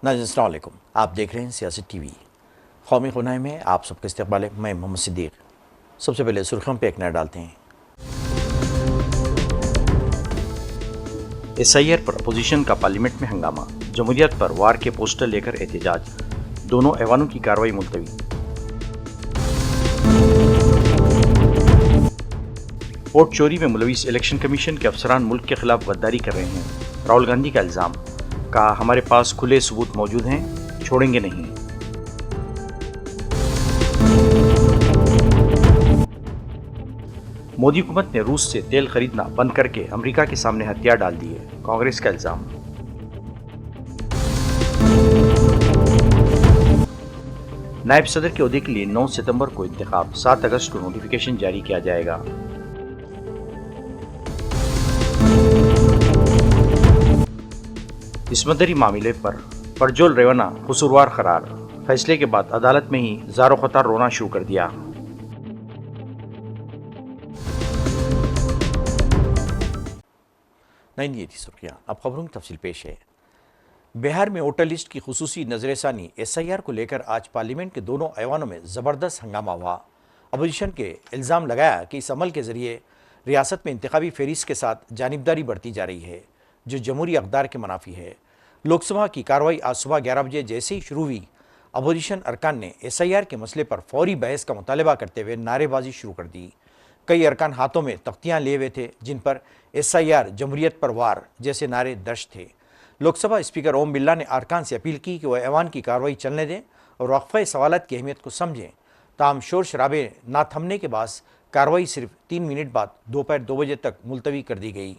नाज़रीन अस्सलाम वालेकुम, आप देख रहे हैं सियासत टीवी। कौमी खुनाई में आप सबका इस्तकबाल है। मैं मोहम्मद सिद्दीक। सबसे पहले सुर्खियों पे एक नज़र डालते हैं। SIR पर अपोजिशन का पार्लियामेंट में हंगामा, जमहूरियत पर वार के पोस्टर लेकर एहतजाज, दोनों ऐवानों की कार्रवाई मुलतवी। वोट चोरी में मुलविस इलेक्शन कमीशन के अफसरान मुल्क के खिलाफ गद्दारी कर रहे हैं, राहुल गांधी का इल्ज़ाम, कहा हमारे पास खुले सबूत मौजूद हैं, छोड़ेंगे नहीं। मोदी हुकूमत ने रूस से तेल खरीदना बंद करके अमेरिका के सामने हथियार डाल दिए, कांग्रेस का इल्जाम। नायब सदर के ओहदे के लिए 9 सितंबर को इंतखाब, 7 अगस्त को नोटिफिकेशन जारी किया जाएगा। इस मदरी मामले पर परजोल रेवन्ना कसूरवार करार, फैसले के बाद अदालत में ही ज़ारो ख़तार रोना शुरू कर दिया। नहीं ये थी सुर्खियाँ, अब खबरों की तफसील पेश है। बिहार में वोटर लिस्ट की खुसूसी नजरसानी SIR को लेकर आज पार्लियामेंट के दोनों ऐवानों में ज़बरदस्त हंगामा हुआ। अपोजिशन के इल्ज़ाम लगाया कि इस अमल के ज़रिए रियासत में इंतखाबी फहरिस्त के साथ जानिबदारी बढ़ती जा रही है, जो जमहूरी अक़दार के मुनाफी है। लोकसभा की कार्रवाई आज सुबह 11 बजे जैसे ही शुरू हुई, अपोजिशन अरकान ने SIR के मसले पर फौरी बहस का मुतालबा करते हुए नारेबाजी शुरू कर दी। कई अरकान हाथों में तख्तियाँ लिए हुए थे, जिन पर SIR जमहूरियत पर वार जैसे नारे दर्ज थे। लोकसभा स्पीकर ओम बिरला ने अरकान से अपील की कि वह ऐवान की कार्रवाई चलने दें और वक्फे सवालात की अहमियत को समझें। ताहम शोर शराबे ना थमने के बाद कार्रवाई सिर्फ 3 मिनट बाद दोपहर 2 बजे तक मुलतवी कर दी गई।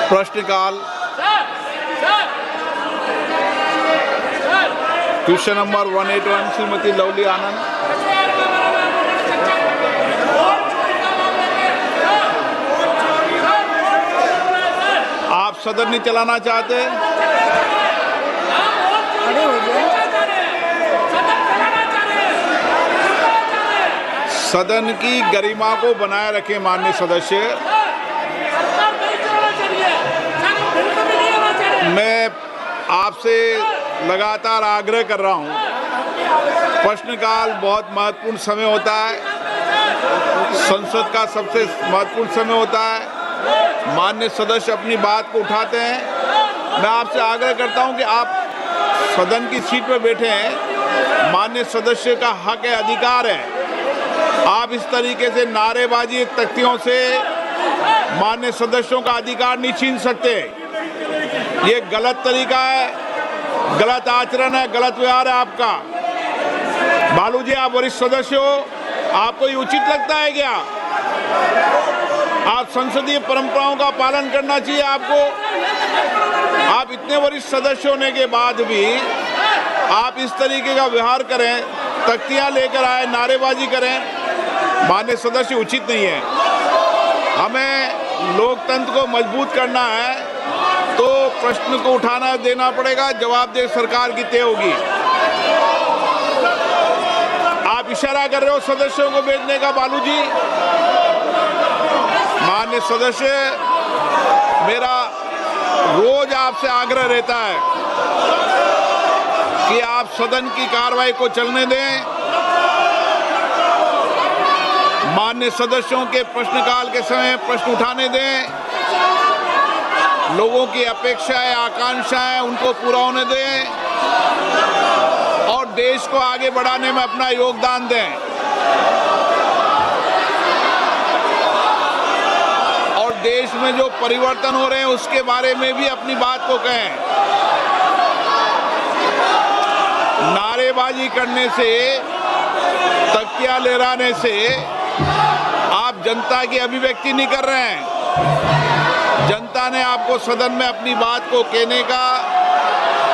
प्रश्नकाल क्वेश्चन नंबर 181 श्रीमती लवली आनंद। आप सदन नहीं चलाना चाहते? सदन की गरिमा को बनाए रखें माननीय सदस्य। मैं आपसे लगातार आग्रह कर रहा हूं, प्रश्नकाल बहुत महत्वपूर्ण समय होता है, संसद का सबसे महत्वपूर्ण समय होता है। माननीय सदस्य अपनी बात को उठाते हैं। मैं आपसे आग्रह करता हूं कि आप सदन की सीट पर बैठे हैं, माननीय सदस्य का हक है, अधिकार है। आप इस तरीके से नारेबाजी तख्तियों से माननीय सदस्यों का अधिकार नहीं छीन सकते। ये गलत तरीका है, गलत आचरण है, गलत व्यवहार है आपका। बालू जी, आप वरिष्ठ सदस्य हो, आपको ये उचित लगता है क्या? आप संसदीय परंपराओं का पालन करना चाहिए आपको। आप इतने वरिष्ठ सदस्य होने के बाद भी आप इस तरीके का व्यवहार करें, तख्तियां लेकर आए, नारेबाजी करें, माननीय सदस्य, उचित नहीं है। हमें लोकतंत्र को मजबूत करना है तो प्रश्न को उठाना देना पड़ेगा, जवाबदेह सरकार की तय होगी। आप इशारा कर रहे हो सदस्यों को भेजने का, बालू जी। माननीय सदस्य, मेरा रोज आपसे आग्रह रहता है कि आप सदन की कार्रवाई को चलने दें। माननीय सदस्यों के प्रश्नकाल के समय प्रश्न उठाने दें। लोगों की अपेक्षाएं, आकांक्षाएं, उनको पूरा होने दें और देश को आगे बढ़ाने में अपना योगदान दें। और देश में जो परिवर्तन हो रहे हैं उसके बारे में भी अपनी बात को कहें। नारेबाजी करने से, तख्तियां लहराने से आप जनता की अभिव्यक्ति नहीं कर रहे हैं। जनता ने आपको सदन में अपनी बात को कहने का,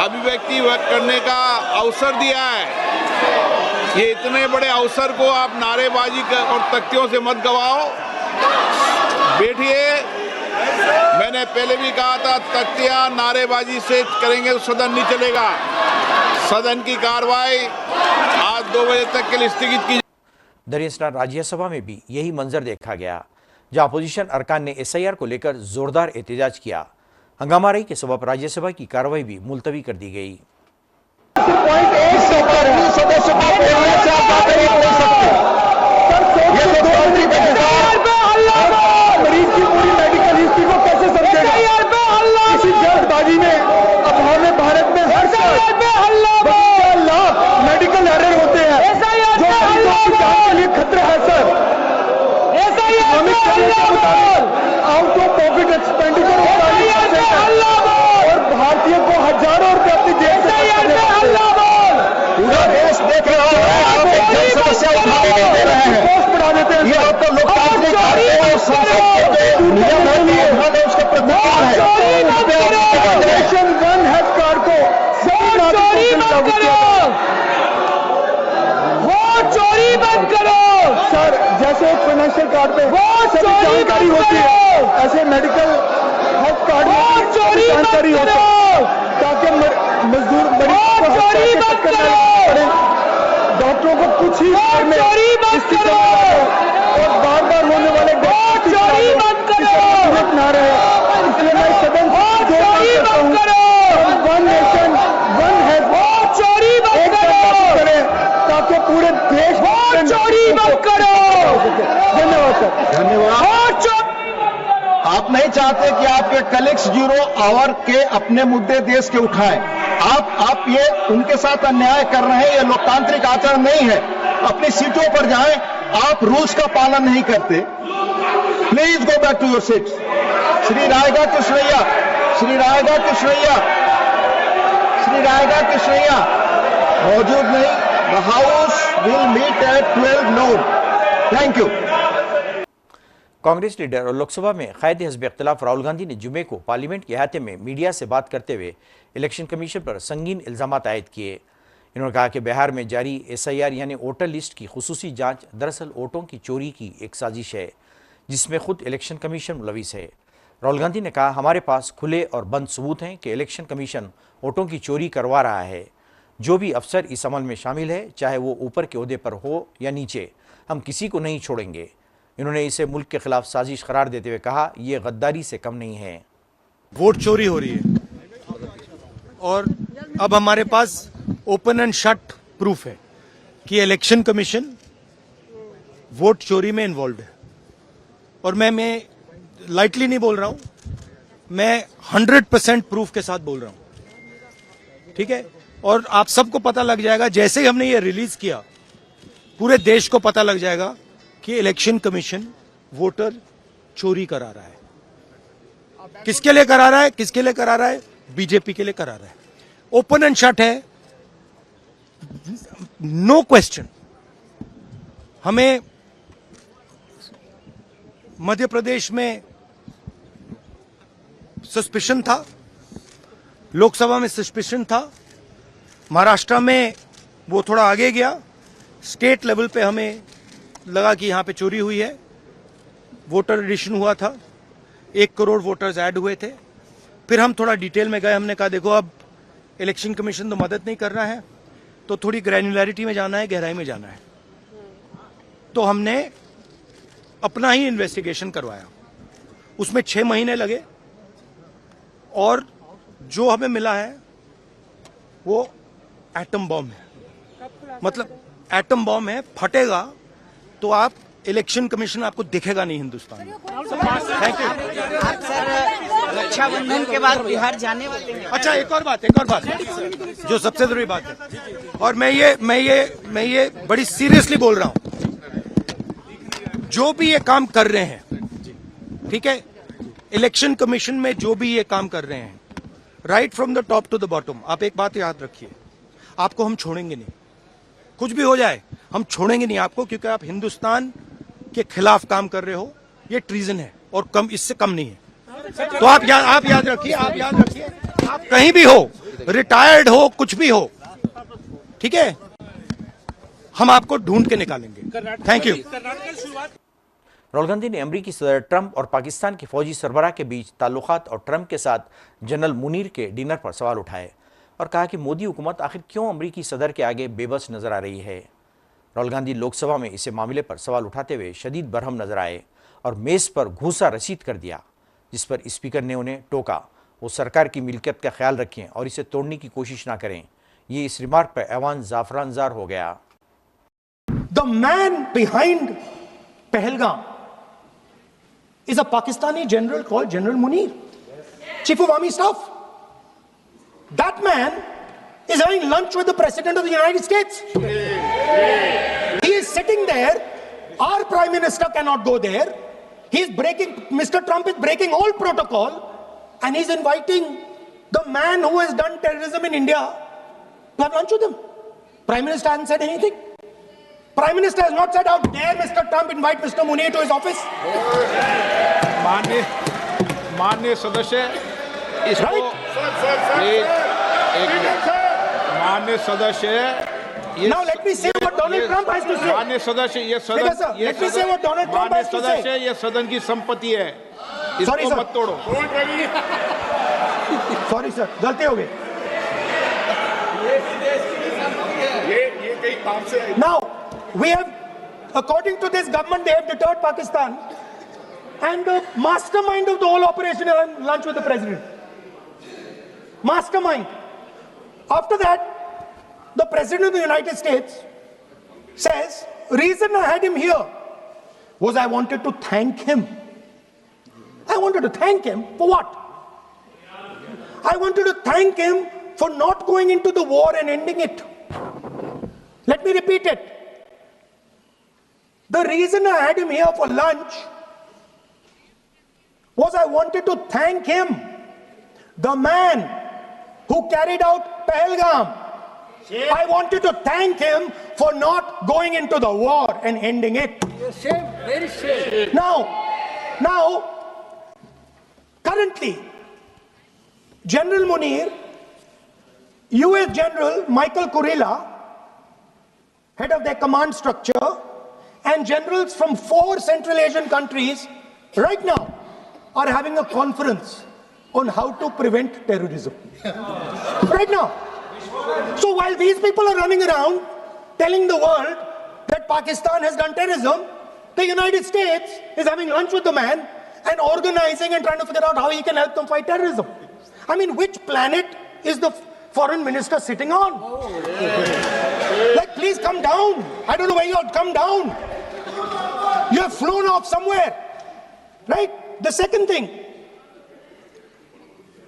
अभिव्यक्ति व्यक्त करने का अवसर दिया है। ये इतने बड़े अवसर को आप नारेबाजी और तख्तियों से मत गवाओ। बैठिए। मैंने पहले भी कहा था, तख्तियां नारेबाजी से करेंगे तो सदन नहीं चलेगा। सदन की कार्रवाई आज 2 बजे तक के लिए स्थगित की। दरअसल राज्यसभा में भी यही मंजर देखा गया, जहां अपोजिशन अरकान ने SIR को लेकर जोरदार एहतजाज किया। हंगामा रही के सबब राज्यसभा की कार्रवाई भी मुलतवी कर दी गई। मरीज की पूरी मेडिकल हिस्ट्री को कैसे समझेगा? इसी जल्दबाजी में अब हमें भारत में हर साल लाख मेडिकल एरर होते हैं जो मरीजों की जान के लिए खतरा है। Sir, out of pocket expenditure और भारतीय को हजारों रुपए अपनी जेब से पूरा देश देख रहा है। आप एक जन समस्या उठाने नहीं दे रहे हैं, पोस्ट बढ़ा देते हैं। ये आपको लोकतांत्रिक उसका प्रतिकार है। जनरेशन 1 हेल्थ कार्ड को चोरी मत करो, वो चोरी मत करो। सर, जैसे एक फाइनेंशियल कार्ड पे जानकारी होती है, ऐसे मेडिकल हेल्थ कार्ड में चोरी जानकारी होती है, ताकि मजदूर मरीज को डॉक्टरों को कुछ ही में और बार बार होने वाले चोरी मत करो ना रहे। इसलिए मैं सदन वन नेशन वन हेल्थ चोरी मत करें ताकि पूरे देश चोरी मत करो। धन्यवाद सर। धन्यवाद। आप नहीं चाहते कि आपके कलीग्स 0 आवर के अपने मुद्दे देश के उठाएं। आप ये उनके साथ अन्याय कर रहे हैं। ये लोकतांत्रिक आचरण नहीं है। अपनी सीटों पर जाएं। आप रूल्स का पालन नहीं करते। Please go back to your seats. Shri Rayaga Krishnaiah, Shri Rayaga Krishnaiah, Shri Rayaga Krishnaiah मौजूद नहीं। The house will meet at 12 noon। Thank you. Congress leader और लोकसभा में कायद हिज़्ब इख्तिलाफ राहुल गांधी ने जुमे को पार्लियामेंट के अहाते में मीडिया से बात करते हुए इलेक्शन कमीशन पर संगीन इल्जामात आयद किए। इन्होंने कहा कि बिहार में जारी SIR यानी वोटर लिस्ट की खुसूसी जांच दरअसल वोटों की चोरी की एक साजिश है, जिसमें खुद इलेक्शन कमीशन मुलविस है। राहुल गांधी ने कहा, हमारे पास खुले और बंद सबूत हैं कि इलेक्शन कमीशन वोटों की चोरी करवा रहा है। जो भी अफसर इस अमल में शामिल है, चाहे वो ऊपर के ओहदे पर हो या नीचे, हम किसी को नहीं छोड़ेंगे। इन्होंने इसे मुल्क के खिलाफ साजिश करार देते हुए कहा, यह गद्दारी से कम नहीं है। वोट चोरी हो रही है और अब हमारे पास ओपन एंड शट प्रूफ है कि इलेक्शन कमीशन वोट चोरी में इन्वॉल्व है। और मैं लाइटली नहीं बोल रहा हूं, मैं 100% प्रूफ के साथ बोल रहा हूं। ठीक है, और आप सबको पता लग जाएगा जैसे ही हमने ये रिलीज किया, पूरे देश को पता लग जाएगा कि इलेक्शन कमीशन वोटर चोरी करा रहा है। किसके लिए करा रहा है? किसके लिए करा रहा है? बीजेपी के लिए करा रहा है। ओपन एंड शट है, नो क्वेश्चन। हमें मध्य प्रदेश में सस्पिशन था, लोकसभा में सस्पिशन था, महाराष्ट्र में वो थोड़ा आगे गया, स्टेट लेवल पे हमें लगा कि यहां पे चोरी हुई है। वोटर एडिशन हुआ था, 1 करोड़ वोटर्स ऐड हुए थे। फिर हम थोड़ा डिटेल में गए, हमने कहा देखो अब इलेक्शन कमीशन तो मदद नहीं कर रहा है, तो थोड़ी ग्रैन्युलैरिटी में जाना है, गहराई में जाना है। तो हमने अपना ही इन्वेस्टिगेशन करवाया, उसमें 6 महीने लगे और जो हमें मिला है वो एटम बॉम्ब है। मतलब एटम बॉम्ब है, फटेगा तो आप इलेक्शन कमीशन आपको दिखेगा नहीं हिंदुस्तान में। Thank you. आप सर रक्षाबंधन के बाद बिहार जाने वाले हैं। अच्छा, एक और बात जो सबसे जरूरी बात है, और मैं ये बड़ी सीरियसली बोल रहा हूं, जो भी ये काम कर रहे हैं, ठीक है, इलेक्शन कमीशन में जो भी ये काम कर रहे हैं, right from the top to the bottom, आप एक बात याद रखिए, आपको हम छोड़ेंगे नहीं। कुछ भी हो जाए हम छोड़ेंगे नहीं आपको, क्योंकि आप हिंदुस्तान के खिलाफ काम कर रहे हो। ये ट्रीजन है और कम, इससे कम नहीं है। तो आप याद रखिए, आप कहीं भी हो, रिटायर्ड हो, कुछ भी हो, ठीक है, हम आपको ढूंढ के निकालेंगे। Thank you. राहुल गांधी ने अमेरिकी सदर ट्रंप और पाकिस्तान के फौजी सरबराह के बीच ताल्लुकात और ट्रंप के साथ जनरल मुनीर के डिनर पर सवाल उठाए और कहा कि मोदी हुकूमत आखिर क्यों अमेरिकी सदर के आगे बेबस नजर आ रही है। राहुल गांधी लोकसभा में इसे मामले पर सवाल उठाते हुए शदीद बरहम नजर आए और मेज पर घूसा रसीद कर दिया, जिस पर स्पीकर ने उन्हें टोका वो सरकार की मिल्कियत का ख्याल रखें और इसे तोड़ने की कोशिश ना करें। ये इस रिमार्क पर ऐवान जाफरानजार हो गया। The man behind Pahalgam is a Pakistani general called General Munir, Chief of Army Staff. That man is having lunch with the President of the United States. He is sitting there. Our Prime Minister cannot go there. Mr. Trump is breaking all protocol, and he's inviting the man who has done terrorism in India to have lunch with him. Prime Minister hasn't said anything. Prime Minister has not said, how dare Mr. Trump invite Mr. Munir to his office? माननीय सदस्य इसको माननीय सदस्य Now let me say what Donald Trump has to say. माननीय सदस्य ये Speaker sir, let me say what Donald Trump has to सदस्य say. ये सदन की संपत्ति है, Sorry, इसको sir. मत तोड़ो। Sorry sir, गलती हो गई. Now we have, according to this government, they have deterred Pakistan, and the mastermind of the whole operation is having lunch with the president. Mastermind. After that, the President of the United States says, reason I had him here was I wanted to thank him. I wanted to thank him for what? I wanted to thank him for not going into the war and ending it. Let me repeat it. The reason I had him here for lunch was I wanted to thank him, the man who carried out Pahalgam. I wanted to thank him for not going into the war and ending it. Very shame. Now, currently, General Munir, US General Michael Kurilla, head of their command structure, and generals from 4 Central Asian countries right now are having a conference on how to prevent terrorism. Right now. So while these people are running around telling the world that Pakistan has done terrorism, the United States is having lunch with the man and organizing and trying to figure out how he can help them fight terrorism. I mean, which planet is the foreign minister sitting on? Like, please come down. I don't know where you are. Come down. You have flown off somewhere. Right? The second thing,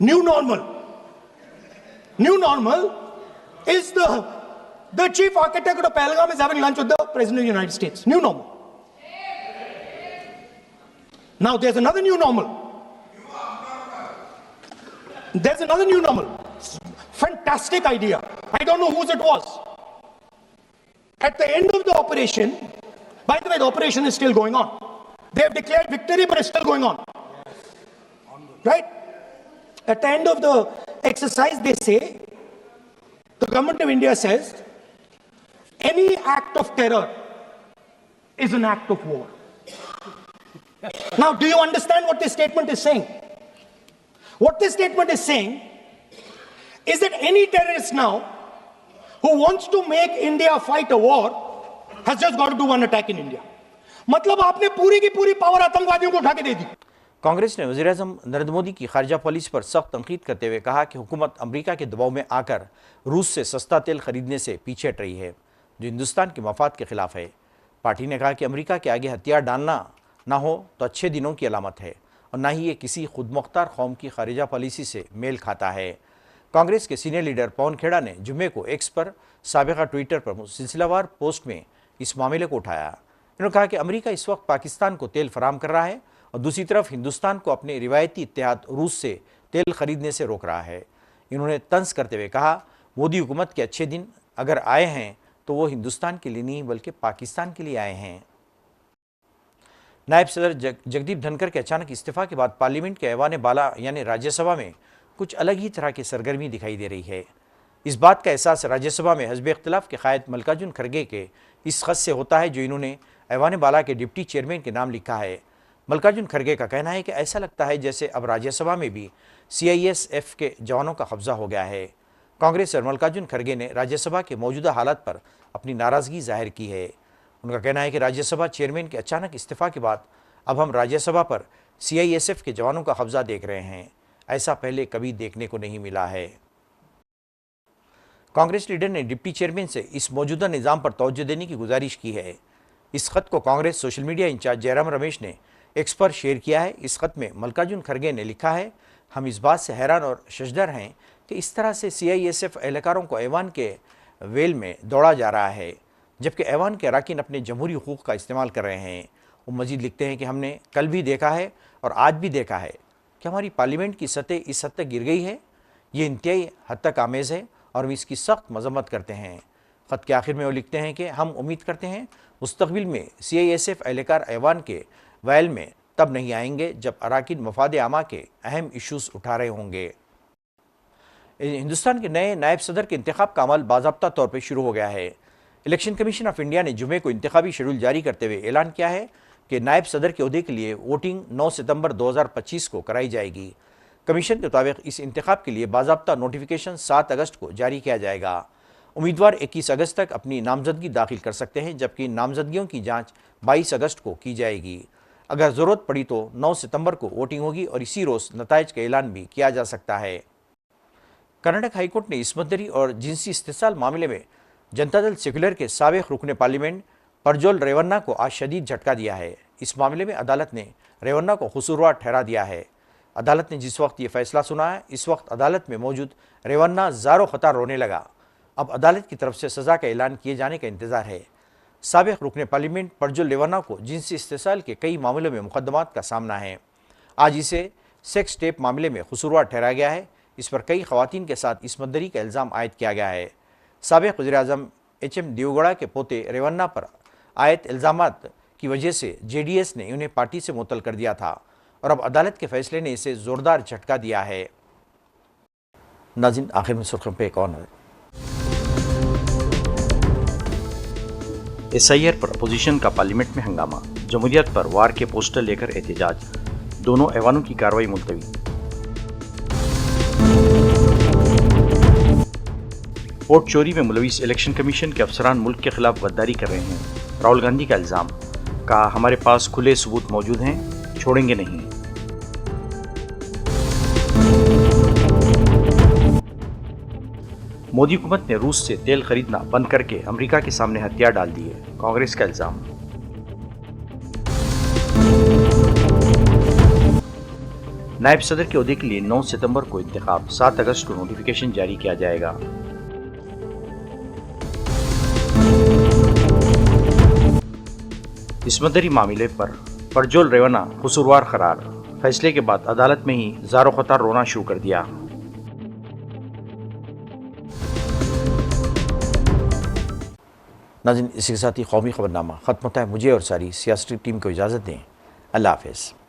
new normal. New normal is the chief architect of Pahalgam is having lunch with the President of the United States. New normal. Now there's another new normal. There's another new normal. Fantastic idea. I don't know whose it was. At the end of the operation, by the way, the operation is still going on. They have declared victory, but it's still going on. Right? At the end of the exercise, they say, the government of India says, any act of terror is an act of war. Now, do you understand what this statement is saying? What this statement is saying is that any terrorist now who wants to make India fight a war has just got to do one attack in India. मतलब आपने पूरी की पूरी power आतंकवादियों को उठा के दे दी। कांग्रेस ने वज़ीर-ए-आज़म नरेंद्र मोदी की खारजा पॉलिसी पर सख्त तनकीद करते हुए कहा कि हुकूमत अमेरिका के दबाव में आकर रूस से सस्ता तेल खरीदने से पीछे हट रही है, जो हिंदुस्तान के मफाद के खिलाफ है। पार्टी ने कहा कि अमेरिका के आगे हथियार डालना ना हो तो अच्छे दिनों की अलामत है और ना ही ये किसी खुदमुख्तार कौम की खारजा पॉलिसी से मेल खाता है। कांग्रेस के सीनियर लीडर पवन खेड़ा ने जुम्मे को एक्स पर साबिक़ा ट्विटर पर सिलसिलावार पोस्ट में इस मामले को उठाया। उन्होंने कहा कि अमेरिका इस वक्त पाकिस्तान को तेल फराहम कर रहा है और दूसरी तरफ हिंदुस्तान को अपने रिवायती इत्तेहाद रूस से तेल खरीदने से रोक रहा है। इन्होंने तंज करते हुए कहा, मोदी हुकूमत के अच्छे दिन अगर आए हैं तो वो हिंदुस्तान के लिए नहीं बल्कि पाकिस्तान के लिए आए हैं। नायब सदर जगदीप धनखड़ के अचानक इस्तीफा के बाद पार्लियामेंट के ऐवान बाला यानी राज्यसभा में कुछ अलग ही तरह की सरगर्मी दिखाई दे रही है। इस बात का एहसास राज्यसभा में हज़्ब इख्तिलाफ के कायद मल्लिकार्जुन खड़गे के इस खत से होता है जो इन्होंने ऐवान बाला के डिप्टी चेयरमैन के नाम लिखा है। मल्लिकार्जुन खड़गे का कहना है कि ऐसा लगता है जैसे अब राज्यसभा में भी CISF के जवानों का कब्जा हो गया है। कांग्रेस और मल्लिकार्जुन खड़गे ने राज्यसभा के मौजूदा हालात पर अपनी नाराज़गी जाहिर की है। उनका कहना है कि राज्यसभा चेयरमैन के अचानक इस्तीफा के बाद अब हम राज्यसभा पर CISF के जवानों का कब्जा देख रहे हैं। ऐसा पहले कभी देखने को नहीं मिला है। कांग्रेस लीडर ने डिप्टी चेयरमैन से इस मौजूदा निज़ाम पर तवज्जो देने की गुजारिश की है। इस खत को Congress social media incharge Jairam Ramesh ने एक्स पर शेयर किया है। इस खत में मल्लिकार्जुन खड़गे ने लिखा है, हम इस बात से हैरान और शशदर हैं कि इस तरह से CISF एहलकारों को ऐवान के वेल में दौड़ा जा रहा है, जबकि ऐवान के अरकान अपने जमहूरी हुकूक का इस्तेमाल कर रहे हैं। वो मजीद लिखते हैं कि हमने कल भी देखा है और आज भी देखा है कि हमारी पार्लियामेंट की सतह इस हद तक गिर गई है। ये इंतहाई हद तक आमेज़ है और हम इसकी सख्त मजम्मत करते हैं। ख़त के आखिर में वो लिखते हैं कि हम उम्मीद करते हैं मुस्तक़बिल में CISF एहलकार ऐवान के वैल में तब नहीं आएंगे जब अरकान मफाद आमा के अहम इशूज़ उठा रहे होंगे। हिंदुस्तान के नए नायब सदर के इंतखाब का अमल बाज़ाब्ता तौर पर शुरू हो गया है। इलेक्शन कमीशन ऑफ इंडिया ने जुमे को इंतखाबी शेड्यूल जारी करते हुए ऐलान किया है कि नायब सदर के ओहदे के लिए वोटिंग 9 सितंबर 2025 को कराई जाएगी। कमीशन के मुताबिक इस इंतखाब के लिए बाज़ाब्ता नोटिफिकेशन 7 अगस्त को जारी किया जाएगा। उम्मीदवार 21 अगस्त तक अपनी नामजदगी दाखिल कर सकते हैं, जबकि नामजदगियों की जाँच 22 अगस्त को की जाएगी। अगर ज़रूरत पड़ी तो 9 सितंबर को वोटिंग होगी और इसी रोज़ नताइज का ऐलान भी किया जा सकता है। कर्नाटक हाईकोर्ट ने इस्मत दरी और जिनसी इस्तेसाल मामले में जनता दल सेक्युलर के साबिक रुकन पार्लियामेंट परजोल रेवन्ना को आज शदीद झटका दिया है। इस मामले में अदालत ने रेवन्ना को कसूरवार ठहरा दिया है। अदालत ने जिस वक्त ये फैसला सुना है, इस वक्त अदालत में मौजूद रेवन्ना ज़ारो ख़तार रोने लगा। अब अदालत की तरफ से सज़ा का ऐलान किए जाने का इंतज़ार है। साबिक रुकन पार्लियामेंट परजोल रेवन्ना को जिनसी इस्तेसाल के कई मामलों में मुकदमात का सामना है। आज इसे सेक्स टेप मामले में कसूरवार ठहराया गया है। इस पर कई ख़वातीन के साथ इस्मत दरी का इल्ज़ाम आयद किया गया है। साबिक वज़ीर-ए-आज़म HM देवगौड़ा के पोते रेवन्ना पर आयद इल्ज़ामात की वजह से JDS ने उन्हें पार्टी से मुअत्तल कर दिया था और अब अदालत के फैसले ने इसे ज़ोरदार झटका दिया है। नाज़रीन, आखिर में सुर्खियों पे एक और नज़र। SIR पर अपोजिशन का पार्लियामेंट में हंगामा, जमहूरियत पर वार के पोस्टर लेकर एहतजाज, दोनों ऐवानों की कार्रवाई मुलतवी। वोट चोरी में मुलविस इलेक्शन कमीशन के अफसरान मुल्क के खिलाफ गद्दारी कर रहे हैं, राहुल गांधी का इल्ज़ाम, कहा हमारे पास खुले सबूत मौजूद हैं, छोड़ेंगे नहीं। मोदी हुकूमत ने रूस से तेल खरीदना बंद करके अमेरिका के सामने हथियार डाल दिए, कांग्रेस का इल्ज़ाम। नायब सदर के ओहदे के लिए 9 सितंबर को इंतखाब, 7 अगस्त को नोटिफिकेशन जारी किया जाएगा। इस्मत दरी मामले पर परजोल रेवन्ना कसूरवार करार, फैसले के बाद अदालत में ही ज़ारो ख़तार रोना शुरू कर दिया। नाज़रीन, इसी के साथ ही कौमी खबरनामा ख़त्म होता है। मुझे और सारी सियासी टीम को इजाज़त दें। अल्लाह हाफ़िज़।